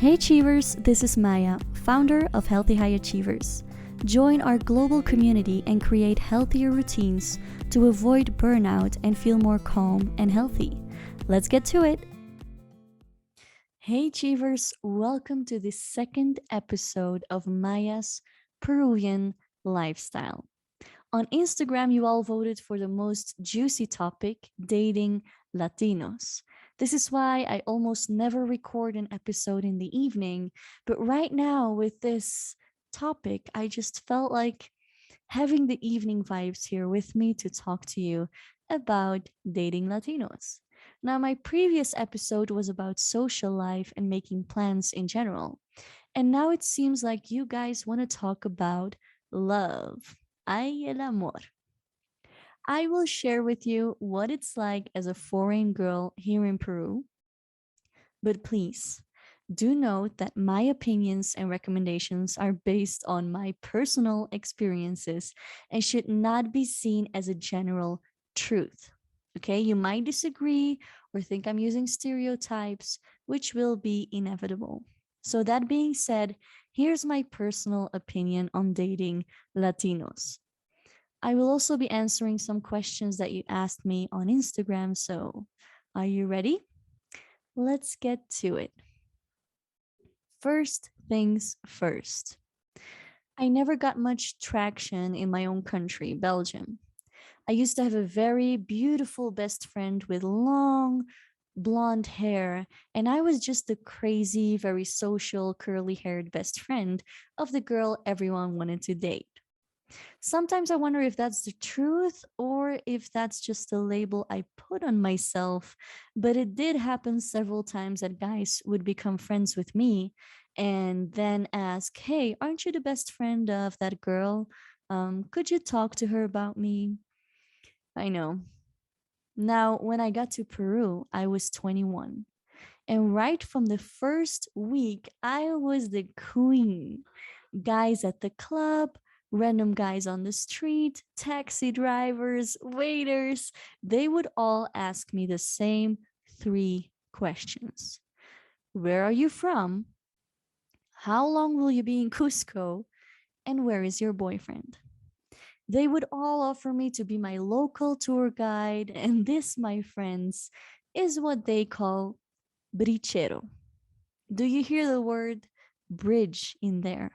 Hey Achievers, this is Maya, founder of Healthy High Achievers. Join our global community and create healthier routines to avoid burnout and feel more calm and healthy. Let's get to it. Hey Achievers, welcome to the second episode of Maya's Peruvian lifestyle. On Instagram, you all voted for the most juicy topic, dating Latinos. This is why I almost never record an episode in the evening, but right now with this topic, I just felt like having the evening vibes here with me to talk to you about dating Latinos. Now, my previous episode was about social life and making plans in general. And now it seems like you guys want to talk about love. Ay, el amor. I will share with you what it's like as a foreign girl here in Peru. But please, do note that my opinions and recommendations are based on my personal experiences and should not be seen as a general truth. Okay, you might disagree or think I'm using stereotypes, which will be inevitable. So, that being said, here's my personal opinion on dating Latinos. I will also be answering some questions that you asked me on Instagram. So, are you ready? Let's get to it. First things first. I never got much traction in my own country, Belgium. I used to have a very beautiful best friend with long blonde hair, and I was just the crazy, very social, curly haired best friend of the girl everyone wanted to date. Sometimes I wonder if that's the truth or if that's just a label I put on myself. But it did happen several times that guys would become friends with me and then ask, "Hey, aren't you the best friend of that girl? Could you talk to her about me?" I know. Now, when I got to Peru, I was 21. And right from the first week, I was the queen. Guys at the club, random guys on the street, taxi drivers, waiters, they would all ask me the same three questions. Where are you from? How long will you be in Cusco? And where is your boyfriend? They would all offer me to be my local tour guide, and this, my friends, is what they call brichero. Do you hear the word bridge in there?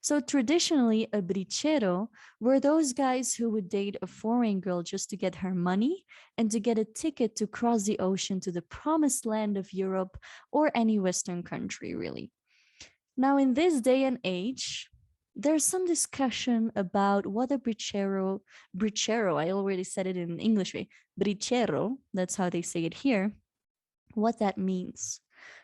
So traditionally, a brichero were those guys who would date a foreign girl just to get her money and to get a ticket to cross the ocean to the promised land of Europe or any Western country, really. Now, in this day and age, there's some discussion about what a brichero, I already said it in English way, brichero, that's how they say it here, what that means.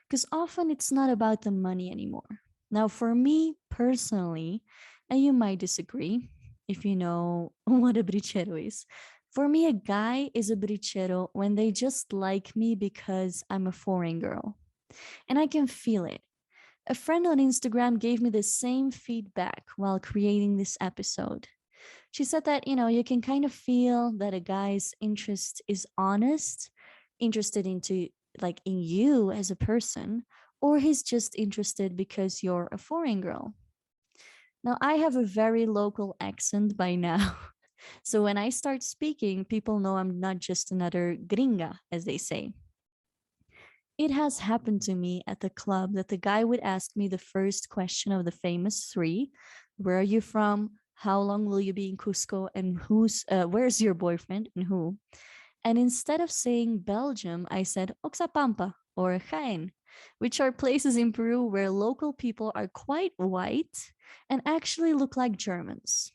Because often it's not about the money anymore. Now, for me personally, and you might disagree if you know what a brichero is. For me, a guy is a brichero when they just like me because I'm a foreign girl. And I can feel it. A friend on Instagram gave me the same feedback while creating this episode. She said that, you can kind of feel that a guy's interest is honest, interested into like in you as a person, or he's just interested because you're a foreign girl. Now, I have a very local accent by now. So when I start speaking, people know I'm not just another gringa, as they say. It has happened to me at the club that the guy would ask me the first question of the famous three: where are you from? How long will you be in Cusco? And where's your boyfriend and who? And instead of saying Belgium, I said Oxapampa or Jaén, which are places in Peru where local people are quite white and actually look like Germans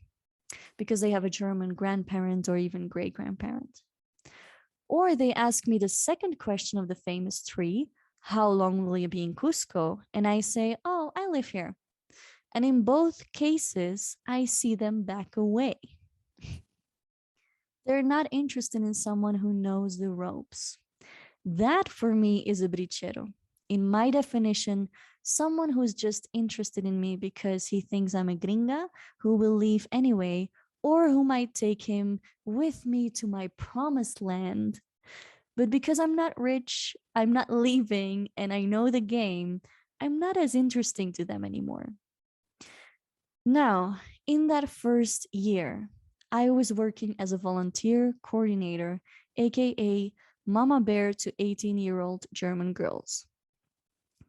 because they have a German grandparent or even great grandparent. Or they ask me the second question of the famous three: how long will you be in Cusco? And I say, oh, I live here. And in both cases, I see them back away. They're not interested in someone who knows the ropes. That for me is a brichero. In my definition, someone who's just interested in me because he thinks I'm a gringa who will leave anyway, or who might take him with me to my promised land. But because I'm not rich, I'm not leaving, and I know the game, I'm not as interesting to them anymore. Now, in that first year, I was working as a volunteer coordinator, aka Mama Bear to 18-year-old German girls.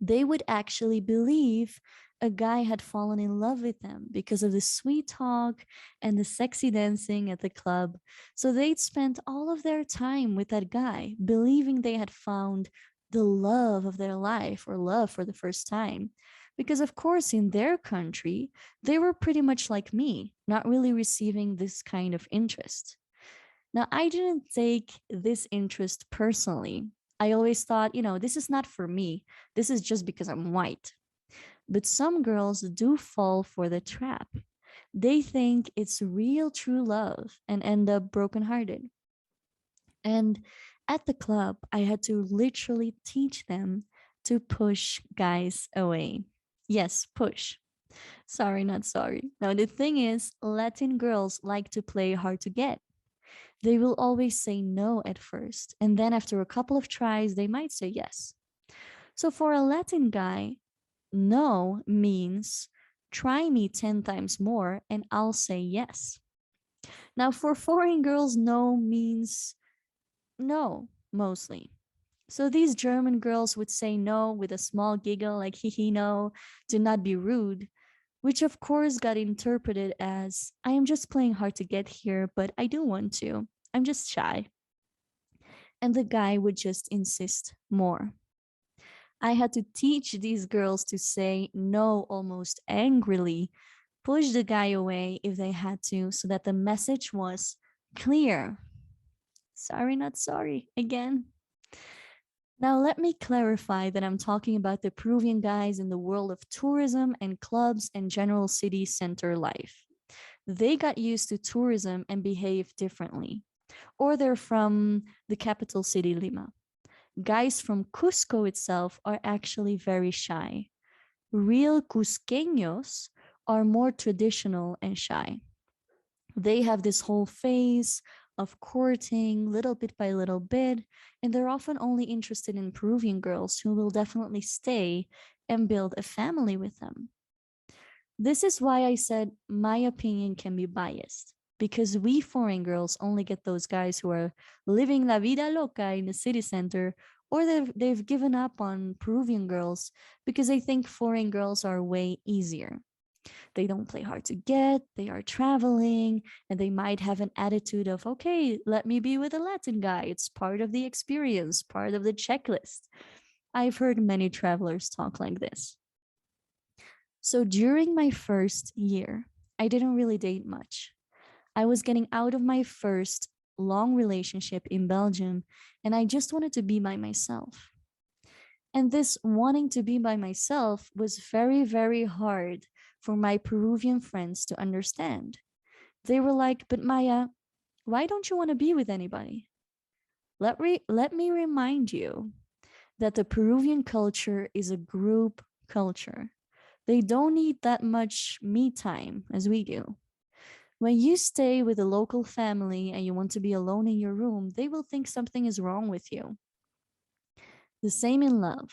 They would actually believe a guy had fallen in love with them because of the sweet talk and the sexy dancing at the club. So they'd spent all of their time with that guy, believing they had found the love of their life or love for the first time. Because, of course, in their country, they were pretty much like me, not really receiving this kind of interest. Now, I didn't take this interest personally. I always thought, this is not for me. This is just because I'm white. But some girls do fall for the trap. They think it's real true love and end up brokenhearted. And at the club, I had to literally teach them to push guys away. Yes, push. Sorry, not sorry. Now, the thing is, Latin girls like to play hard to get. They will always say no at first, and then after a couple of tries, they might say yes. So for a Latin guy, no means try me 10 times more and I'll say yes. Now, for foreign girls, no means no, mostly. So these German girls would say no with a small giggle, like, hee hee, no, to not be rude, which of course got interpreted as, I am just playing hard to get here, but I do want to. I'm just shy. And the guy would just insist more. I had to teach these girls to say no almost angrily, push the guy away if they had to, so that the message was clear. Sorry, not sorry. Again. Now, let me clarify that I'm talking about the Peruvian guys in the world of tourism and clubs and general city center life. They got used to tourism and behave differently. Or they're from the capital city, Lima. Guys from Cusco itself are actually very shy. Real Cusqueños are more traditional and shy. They have this whole phase of courting little bit by little bit, and they're often only interested in Peruvian girls who will definitely stay and build a family with them. This is why I said my opinion can be biased, because we foreign girls only get those guys who are living la vida loca in the city center, or they've given up on Peruvian girls because they think foreign girls are way easier. They don't play hard to get, they are traveling, and they might have an attitude of, okay, let me be with a Latin guy. It's part of the experience, part of the checklist. I've heard many travelers talk like this. So during my first year, I didn't really date much. I was getting out of my first long relationship in Belgium, and I just wanted to be by myself. And this wanting to be by myself was very, very hard for my Peruvian friends to understand. They were like, but Maya, why don't you want to be with anybody? Let me remind you that the Peruvian culture is a group culture. They don't need that much me time as we do. When you stay with a local family and you want to be alone in your room, they will think something is wrong with you. The same in love.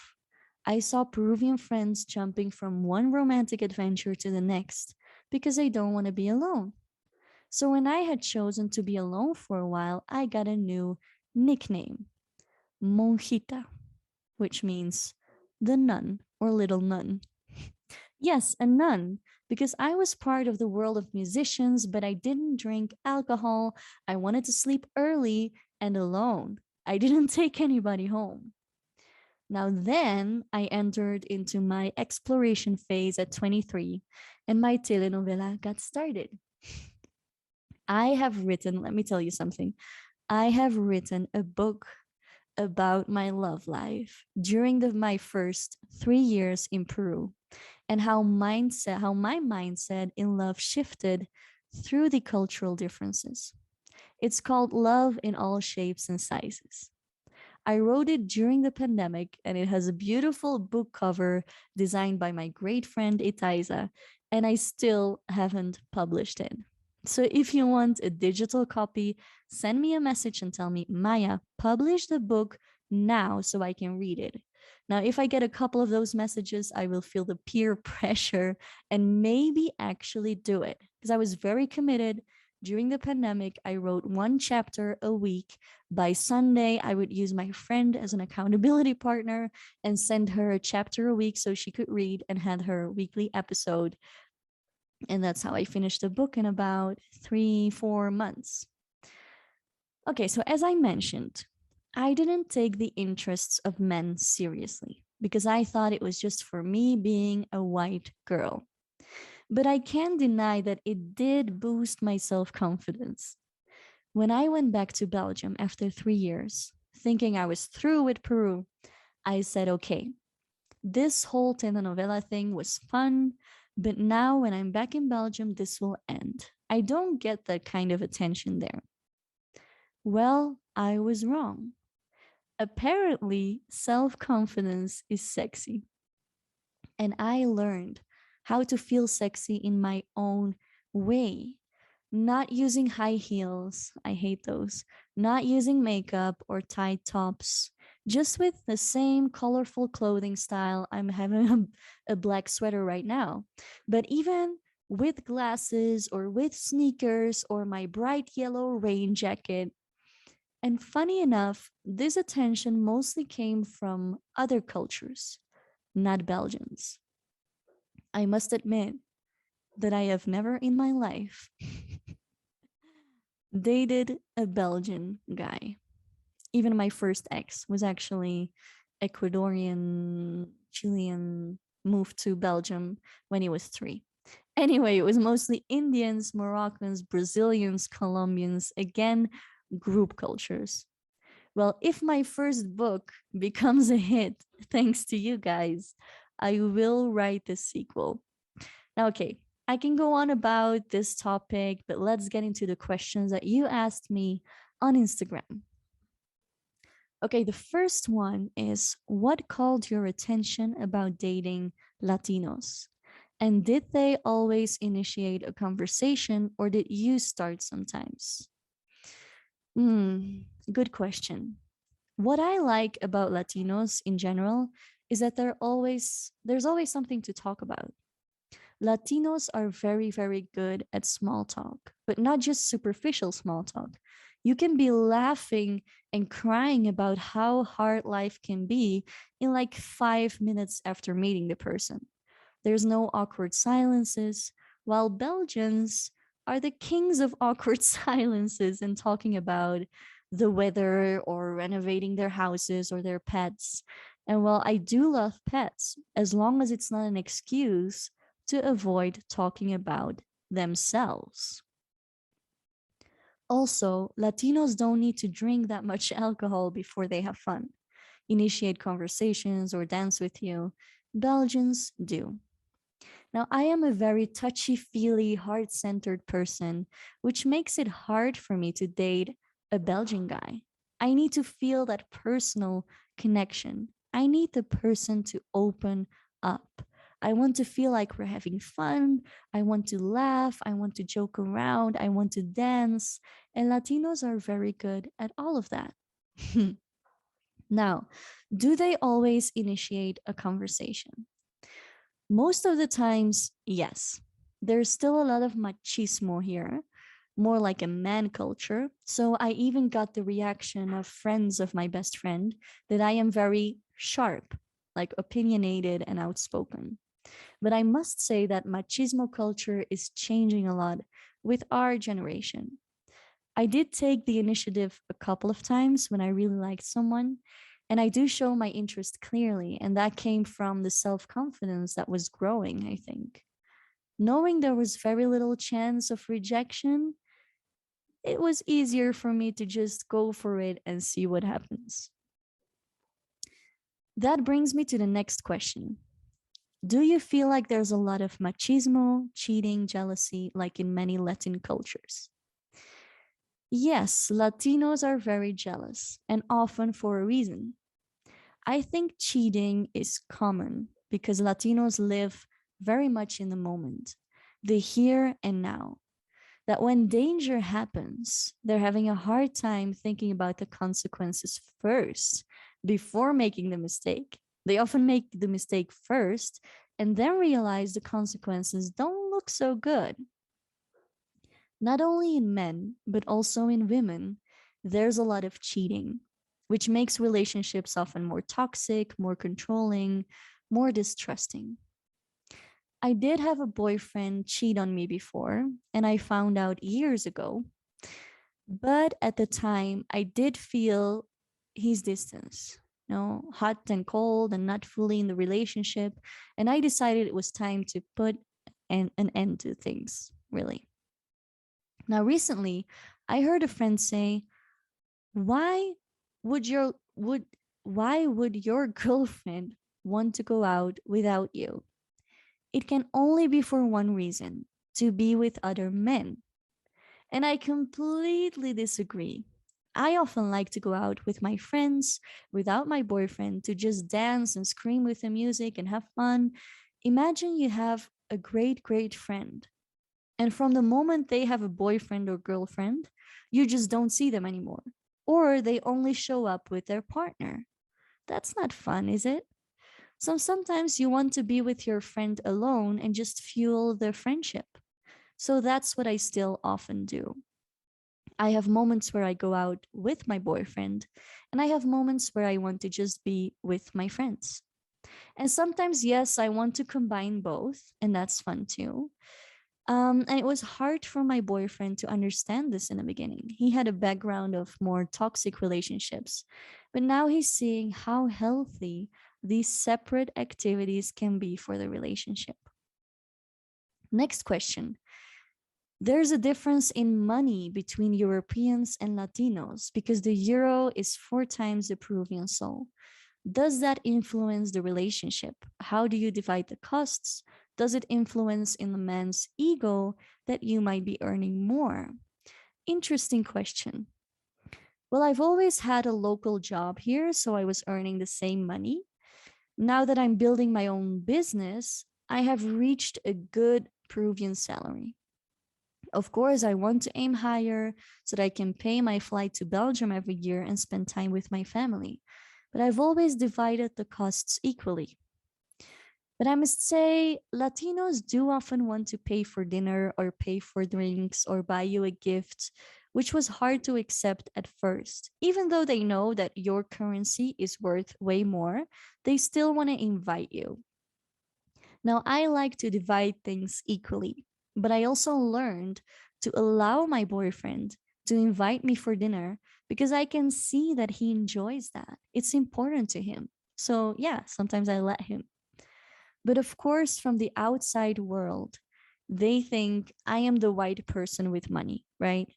I saw Peruvian friends jumping from one romantic adventure to the next because they don't want to be alone. So when I had chosen to be alone for a while, I got a new nickname, Monjita, which means the nun or little nun. Yes, a nun, because I was part of the world of musicians, but I didn't drink alcohol. I wanted to sleep early and alone. I didn't take anybody home. Now, then I entered into my exploration phase at 23, and my telenovela got started. I have written, let me tell you something. I have written a book about my love life during my first 3 years in Peru, and how my mindset in love shifted through the cultural differences. It's called Love in All Shapes and Sizes. I wrote it during the pandemic, and it has a beautiful book cover designed by my great friend Itaiza, and I still haven't published it. So if you want a digital copy, send me a message and tell me, Maya, publish the book now so I can read it. Now, if I get a couple of those messages, I will feel the peer pressure and maybe actually do it because I was very committed. During the pandemic, I wrote one chapter a week. By Sunday, I would use my friend as an accountability partner and send her a chapter a week so she could read and had her weekly episode. And that's how I finished the book in about 3, 4 months. Okay, so as I mentioned, I didn't take the interests of men seriously because I thought it was just for me being a white girl. But I can't deny that it did boost my self confidence. When I went back to Belgium after 3 years, thinking I was through with Peru, I said, okay, this whole telenovela thing was fun, but now when I'm back in Belgium, this will end. I don't get that kind of attention there. Well, I was wrong. Apparently, self confidence is sexy. And I learned how to feel sexy in my own way. Not using high heels, I hate those. Not using makeup or tight tops. Just with the same colorful clothing style. I'm having a black sweater right now. But even with glasses or with sneakers or my bright yellow rain jacket, and funny enough, this attention mostly came from other cultures, not Belgians. I must admit that I have never in my life dated a Belgian guy. Even my first ex was actually Ecuadorian, Chilean, moved to Belgium when he was 3. Anyway, it was mostly Indians, Moroccans, Brazilians, Colombians, again, group cultures. Well, if my first book becomes a hit, thanks to you guys, I will write the sequel. Now, okay, I can go on about this topic, but let's get into the questions that you asked me on Instagram. Okay, the first one is what called your attention about dating Latinos? And did they always initiate a conversation or did you start sometimes? Good question. What I like about Latinos in general is that there's always something to talk about. Latinos are very, very good at small talk, but not just superficial small talk. You can be laughing and crying about how hard life can be in like 5 minutes after meeting the person. There's no awkward silences, while Belgians are the kings of awkward silences and talking about the weather or renovating their houses or their pets. And while I do love pets, as long as it's not an excuse to avoid talking about themselves. Also, Latinos don't need to drink that much alcohol before they have fun, initiate conversations, or dance with you. Belgians do. Now, I am a very touchy feely, heart centered person, which makes it hard for me to date a Belgian guy. I need to feel that personal connection. I need the person to open up. I want to feel like we're having fun. I want to laugh. I want to joke around. I want to dance. And Latinos are very good at all of that. Now, do they always initiate a conversation? Most of the times, yes. There's still a lot of machismo here, more like a man culture. So I even got the reaction of friends of my best friend that I am very sharp, like opinionated and outspoken. But I must say that machismo culture is changing a lot with our generation. I did take the initiative a couple of times when I really liked someone, and I do show my interest clearly, and that came from the self confidence that was growing, I think. Knowing there was very little chance of rejection, it was easier for me to just go for it and see what happens. That brings me to the next question. Do you feel like there's a lot of machismo, cheating, jealousy, like in many Latin cultures? Yes, Latinos are very jealous, and often for a reason. I think cheating is common because Latinos live very much in the moment, the here and now. That when danger happens, they're having a hard time thinking about the consequences first before making the mistake. They often make the mistake first and then realize the consequences don't look so good. Not only in men, but also in women, there's a lot of cheating, which makes relationships often more toxic, more controlling, more distrusting. I did have a boyfriend cheat on me before, and I found out years ago. But at the time, I did feel his distance, hot and cold and not fully in the relationship. And I decided it was time to put an end to things, really. Now, recently, I heard a friend say, why would your would why would your girlfriend want to go out without you? It can only be for one reason, to be with other men. And I completely disagree. I often like to go out with my friends without my boyfriend to just dance and scream with the music and have fun. Imagine you have a great, great friend. And from the moment they have a boyfriend or girlfriend, you just don't see them anymore. Or they only show up with their partner. That's not fun, is it? So sometimes you want to be with your friend alone and just fuel their friendship. So that's what I still often do. I have moments where I go out with my boyfriend, and I have moments where I want to just be with my friends. And sometimes, yes, I want to combine both, and that's fun too. And it was hard for my boyfriend to understand this in the beginning. He had a background of more toxic relationships, but now he's seeing how healthy these separate activities can be for the relationship. Next question. There's a difference in money between Europeans and Latinos because the euro is 4 times the Peruvian sol. Does that influence the relationship? How do you divide the costs? Does it influence in the man's ego that you might be earning more? Interesting question. Well, I've always had a local job here, so I was earning the same money. Now that I'm building my own business, I have reached a good Peruvian salary. Of course, I want to aim higher so that I can pay my flight to Belgium every year and spend time with my family. But I've always divided the costs equally. But I must say, Latinos do often want to pay for dinner or pay for drinks or buy you a gift, which was hard to accept at first. Even though they know that your currency is worth way more, they still want to invite you. Now, I like to divide things equally, but I also learned to allow my boyfriend to invite me for dinner because I can see that he enjoys that. It's important to him. So, yeah, sometimes I let him. But of course, from the outside world, they think I am the white person with money, right?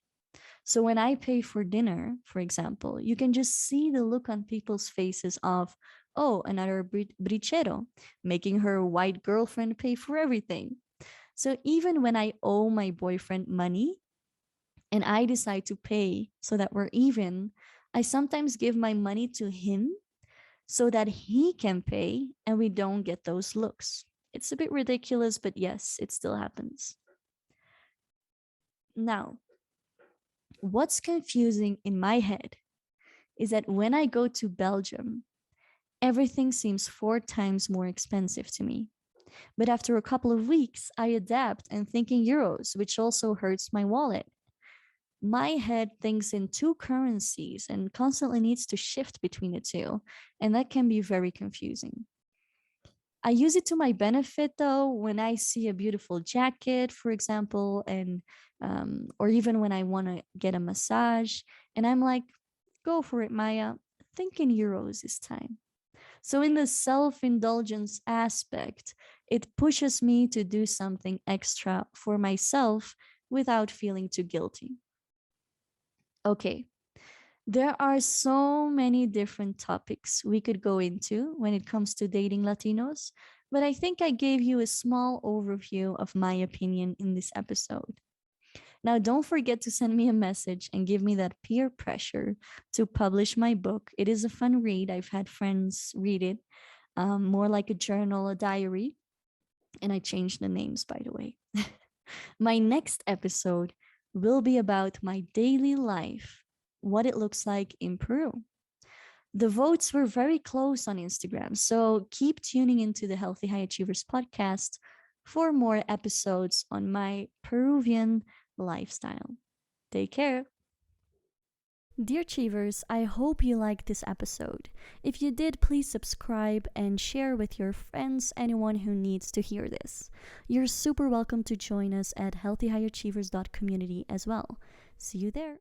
So when I pay for dinner, for example, you can just see the look on people's faces of, oh, another brichero, making her white girlfriend pay for everything. So even when I owe my boyfriend money and I decide to pay so that we're even, I sometimes give my money to him so that he can pay and we don't get those looks. It's a bit ridiculous, but yes, it still happens. Now, what's confusing in my head is that when I go to Belgium, everything seems 4 times more expensive to me. But after a couple of weeks, I adapt and think in euros, which also hurts my wallet. My head thinks in two currencies and constantly needs to shift between the two, and that can be very confusing. I use it to my benefit though when I see a beautiful jacket, for example, and or even when I want to get a massage, and I'm like, "Go for it, Maya. Think in euros this time." So in the self-indulgence aspect, it pushes me to do something extra for myself without feeling too guilty. Okay, there are so many different topics we could go into when it comes to dating Latinos, but I think I gave you a small overview of my opinion in this episode. Now, don't forget to send me a message and give me that peer pressure to publish my book. It is a fun read. I've had friends read it, more like a journal, a diary, and I changed the names, by the way. My next episode will be about my daily life, what it looks like in Peru. The votes were very close on Instagram. So keep tuning into the Healthy High Achievers podcast for more episodes on my Peruvian lifestyle. Take care. Dear Achievers, I hope you liked this episode. If you did, please subscribe and share with your friends, anyone who needs to hear this. You're super welcome to join us at healthyhighachievers.community as well. See you there.